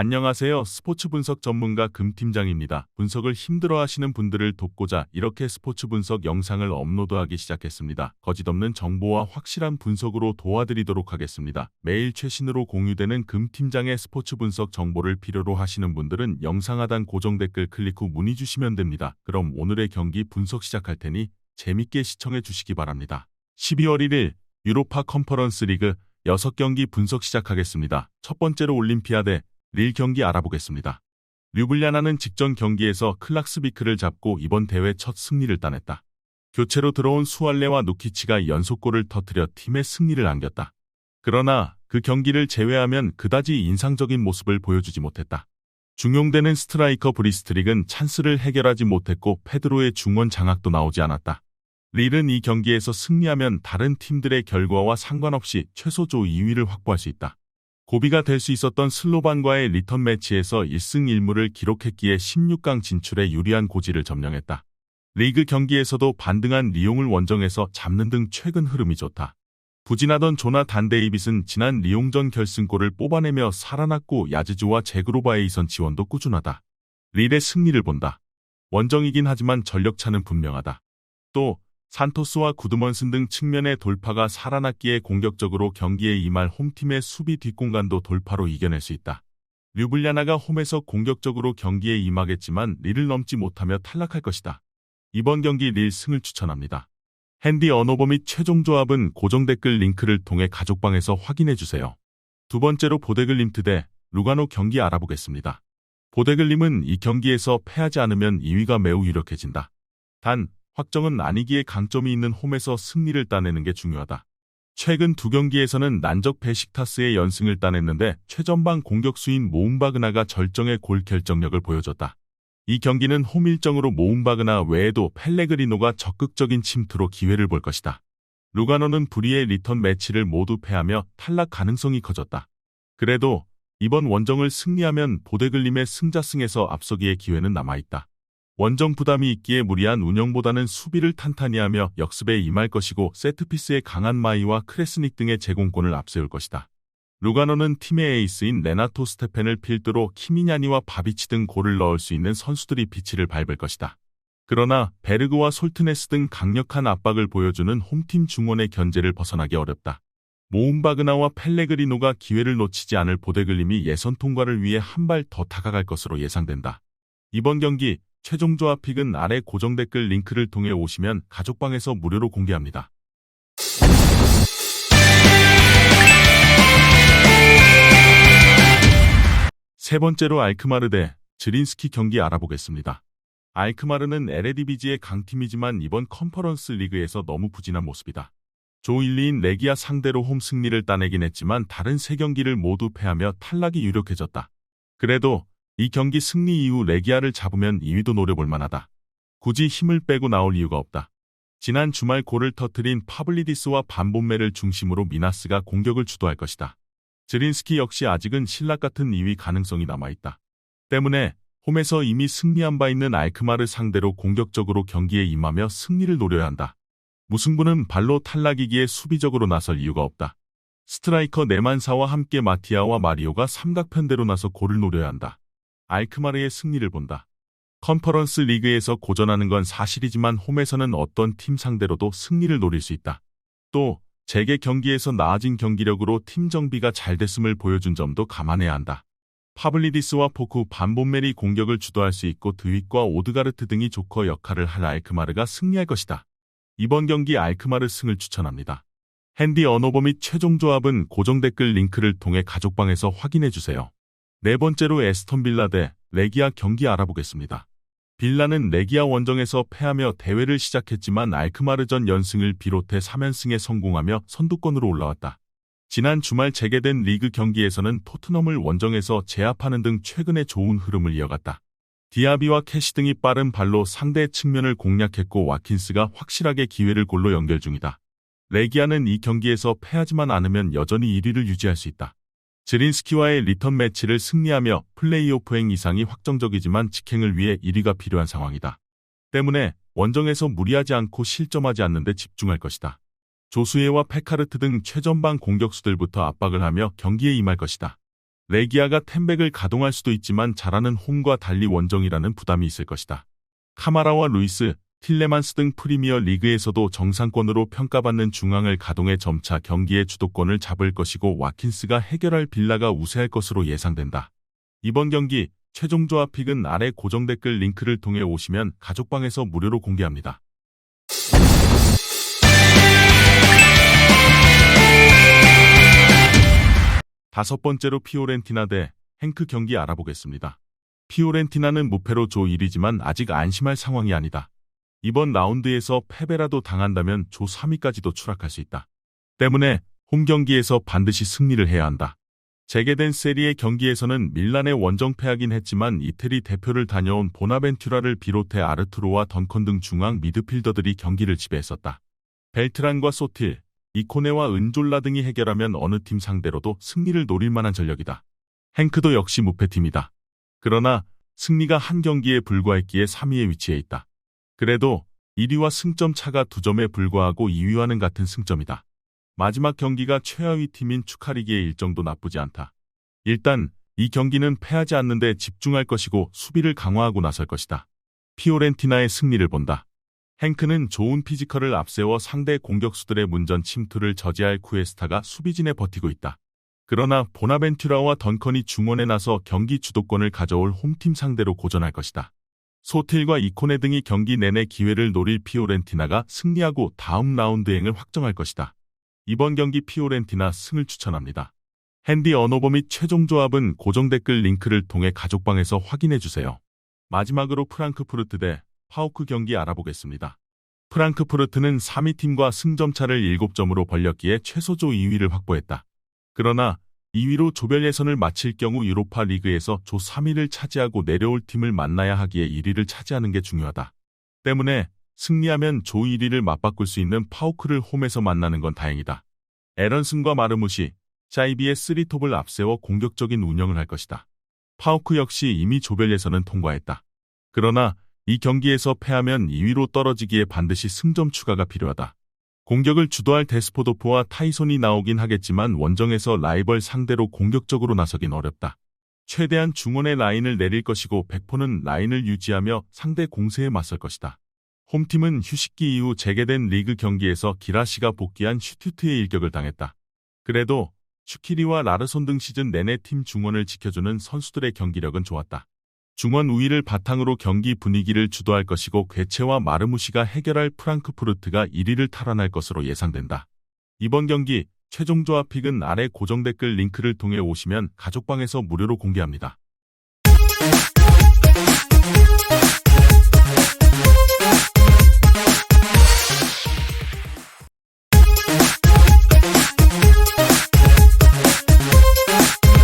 안녕하세요. 스포츠 분석 전문가 금팀장입니다. 분석을 힘들어하시는 분들을 돕고자 이렇게 스포츠 분석 영상을 업로드하기 시작했습니다. 거짓없는 정보와 확실한 분석으로 도와드리도록 하겠습니다. 매일 최신으로 공유되는 금팀장의 스포츠 분석 정보를 필요로 하시는 분들은 영상 하단 고정 댓글 클릭 후 문의 주시면 됩니다. 그럼 오늘의 경기 분석 시작할 테니 재밌게 시청해 주시기 바랍니다. 12월 1일 유로파 컨퍼런스 리그 6경기 분석 시작하겠습니다. 첫 번째로 올림피아대 릴 경기 알아보겠습니다. 류블리아나는 직전 경기에서 클락스비크를 잡고 이번 대회 첫 승리를 따냈다. 교체로 들어온 수알레와 누키치가 연속골을 터뜨려 팀의 승리를 안겼다. 그러나 그 경기를 제외하면 그다지 인상적인 모습을 보여주지 못했다. 중용되는 스트라이커 브리스트릭은 찬스를 해결하지 못했고 페드로의 중원 장악도 나오지 않았다. 릴은 이 경기에서 승리하면 다른 팀들의 결과와 상관없이 최소 조 2위를 확보할 수 있다. 고비가 될 수 있었던 슬로반과의 리턴 매치에서 1승 1무를 기록했기에 16강 진출에 유리한 고지를 점령했다. 리그 경기에서도 반등한 리옹을 원정에서 잡는 등 최근 흐름이 좋다. 부진하던 조나단 데이빗은 지난 리옹전 결승골을 뽑아내며 살아났고 야즈주와 제그로바의 이선 지원도 꾸준하다. 릴의 승리를 본다. 원정이긴 하지만 전력차는 분명하다. 또 산토스와 구드먼슨 등 측면의 돌파가 살아났기에 공격적으로 경기에 임할 홈팀의 수비 뒷공간도 돌파로 이겨낼 수 있다. 류블리아나가 홈에서 공격적으로 경기에 임하겠지만 릴을 넘지 못하며 탈락할 것이다. 이번 경기 릴 승을 추천합니다. 핸디 언어버 및 최종 조합은 고정 댓글 링크를 통해 가족방에서 확인해주세요. 두 번째로 보데글림트 대 루가노 경기 알아보겠습니다. 보데글림은 이 경기에서 패하지 않으면 2위가 매우 유력해진다. 단 확정은 아니기에 강점이 있는 홈에서 승리를 따내는 게 중요하다. 최근 두 경기에서는 난적 베식타스의 연승을 따냈는데 최전방 공격수인 모움바그나가 절정의 골 결정력을 보여줬다. 이 경기는 홈 일정으로 모움바그나 외에도 펠레그리노가 적극적인 침투로 기회를 볼 것이다. 루가노는 불의의 리턴 매치를 모두 패하며 탈락 가능성이 커졌다. 그래도 이번 원정을 승리하면 보데글림의 승자승에서 앞서기의 기회는 남아있다. 원정 부담이 있기에 무리한 운영보다는 수비를 탄탄히 하며 역습에 임할 것이고 세트피스의 강한 마이와 크레스닉 등의 제공권을 앞세울 것이다. 루가노는 팀의 에이스인 레나토 스테펜을 필두로 키미냐니와 바비치 등 골을 넣을 수 있는 선수들이 피치를 밟을 것이다. 그러나 베르그와 솔트네스 등 강력한 압박을 보여주는 홈팀 중원의 견제를 벗어나기 어렵다. 모움바그나와 펠레그리노가 기회를 놓치지 않을 보데글림이 예선 통과를 위해 한 발 더 다가갈 것으로 예상된다. 이번 경기 최종 조합 픽은 아래 고정 댓글 링크를 통해 오시면 가족방에서 무료로 공개합니다. 세 번째로 알크마르 대 즈린스키 경기 알아보겠습니다. 알크마르는 에레디비지의 강팀이지만 이번 컨퍼런스 리그에서 너무 부진한 모습이다. 조 1위인 레기아 상대로 홈 승리를 따내긴 했지만 다른 세 경기를 모두 패하며 탈락이 유력해졌다. 그래도 이 경기 승리 이후 레기아를 잡으면 2위도 노려볼 만하다. 굳이 힘을 빼고 나올 이유가 없다. 지난 주말 골을 터뜨린 파블리디스와 반본메를 중심으로 미나스가 공격을 주도할 것이다. 즈린스키 역시 아직은 신락 같은 2위 가능성이 남아있다. 때문에 홈에서 이미 승리한 바 있는 알크마르 상대로 공격적으로 경기에 임하며 승리를 노려야 한다. 무승부는 발로 탈락이기에 수비적으로 나설 이유가 없다. 스트라이커 네만사와 함께 마티아와 마리오가 삼각편대로 나서 골을 노려야 한다. 알크마르의 승리를 본다. 컨퍼런스 리그에서 고전하는 건 사실이지만 홈에서는 어떤 팀 상대로도 승리를 노릴 수 있다. 또 재개 경기에서 나아진 경기력으로 팀 정비가 잘 됐음을 보여준 점도 감안해야 한다. 파블리디스와 포쿠 반본멜이 공격을 주도할 수 있고 드윅과 오드가르트 등이 조커 역할을 할 알크마르가 승리할 것이다. 이번 경기 알크마르 승을 추천합니다. 핸디 언어버 및 최종 조합은 고정 댓글 링크를 통해 가족방에서 확인해주세요. 네 번째로 에스턴 빌라 대 레기아 경기 알아보겠습니다. 빌라는 레기아 원정에서 패하며 대회를 시작했지만 알크마르전 연승을 비롯해 3연승에 성공하며 선두권으로 올라왔다. 지난 주말 재개된 리그 경기에서는 토트넘을 원정에서 제압하는 등 최근의 좋은 흐름을 이어갔다. 디아비와 캐시 등이 빠른 발로 상대의 측면을 공략했고 와킨스가 확실하게 기회를 골로 연결 중이다. 레기아는 이 경기에서 패하지만 않으면 여전히 1위를 유지할 수 있다. 즈린스키와의 리턴 매치를 승리하며 플레이오프행 이상이 확정적이지만 직행을 위해 1위가 필요한 상황이다. 때문에 원정에서 무리하지 않고 실점하지 않는 데 집중할 것이다. 조수예와 페카르트 등 최전방 공격수들부터 압박을 하며 경기에 임할 것이다. 레기아가 템백을 가동할 수도 있지만 잘하는 홈과 달리 원정이라는 부담이 있을 것이다. 카마라와 루이스, 틸레만스 등 프리미어 리그에서도 정상권으로 평가받는 중앙을 가동해 점차 경기의 주도권을 잡을 것이고 와킨스가 해결할 빌라가 우세할 것으로 예상된다. 이번 경기 최종 조합픽은 아래 고정 댓글 링크를 통해 오시면 가족방에서 무료로 공개합니다. 다섯 번째로 피오렌티나 대 행크 경기 알아보겠습니다. 피오렌티나는 무패로 조 1위지만 아직 안심할 상황이 아니다. 이번 라운드에서 패배라도 당한다면 조 3위까지도 추락할 수 있다. 때문에 홈 경기에서 반드시 승리를 해야 한다. 재개된 세리에 경기에서는 밀란에 원정패하긴 했지만 이태리 대표를 다녀온 보나벤투라를 비롯해 아르투로와 던컨 등 중앙 미드필더들이 경기를 지배했었다. 벨트란과 소틸, 이코네와 은졸라 등이 해결하면 어느 팀 상대로도 승리를 노릴 만한 전력이다. 행크도 역시 무패팀이다. 그러나 승리가 한 경기에 불과했기에 3위에 위치해 있다. 그래도 1위와 승점 차가 2점에 불과하고 2위와는 같은 승점이다. 마지막 경기가 최하위 팀인 축하리기의 일정도 나쁘지 않다. 일단 이 경기는 패하지 않는데 집중할 것이고 수비를 강화하고 나설 것이다. 피오렌티나의 승리를 본다. 행크는 좋은 피지컬을 앞세워 상대 공격수들의 문전 침투를 저지할 쿠에스타가 수비진에 버티고 있다. 그러나 보나벤투라와 던컨이 중원에 나서 경기 주도권을 가져올 홈팀 상대로 고전할 것이다. 소틸과 이코네 등이 경기 내내 기회를 노릴 피오렌티나가 승리하고 다음 라운드행을 확정할 것이다. 이번 경기 피오렌티나 승을 추천합니다. 핸디 언어버 및 최종 조합은 고정 댓글 링크를 통해 가족방에서 확인해주세요. 마지막으로 프랑크푸르트 대 파우크 경기 알아보겠습니다. 프랑크푸르트는 3위 팀과 승점차를 7점으로 벌렸기에 최소조 2위를 확보했다. 그러나 2위로 조별 예선을 마칠 경우 유로파 리그에서 조 3위를 차지하고 내려올 팀을 만나야 하기에 1위를 차지하는 게 중요하다. 때문에 승리하면 조 1위를 맞바꿀 수 있는 파우크를 홈에서 만나는 건 다행이다. 에런슨과 마르무시, 짜이비의 3톱을 앞세워 공격적인 운영을 할 것이다. 파우크 역시 이미 조별 예선은 통과했다. 그러나 이 경기에서 패하면 2위로 떨어지기에 반드시 승점 추가가 필요하다. 공격을 주도할 데스포도프와 타이손이 나오긴 하겠지만 원정에서 라이벌 상대로 공격적으로 나서긴 어렵다. 최대한 중원의 라인을 내릴 것이고 백포는 라인을 유지하며 상대 공세에 맞설 것이다. 홈팀은 휴식기 이후 재개된 리그 경기에서 기라시가 복귀한 슈튜트의 일격을 당했다. 그래도 슈키리와 라르손 등 시즌 내내 팀 중원을 지켜주는 선수들의 경기력은 좋았다. 중원 우위를 바탕으로 경기 분위기를 주도할 것이고 괴체와 마르무시가 해결할 프랑크푸르트가 1위를 탈환할 것으로 예상된다. 이번 경기 최종 조합픽은 아래 고정 댓글 링크를 통해 오시면 가족방에서 무료로 공개합니다.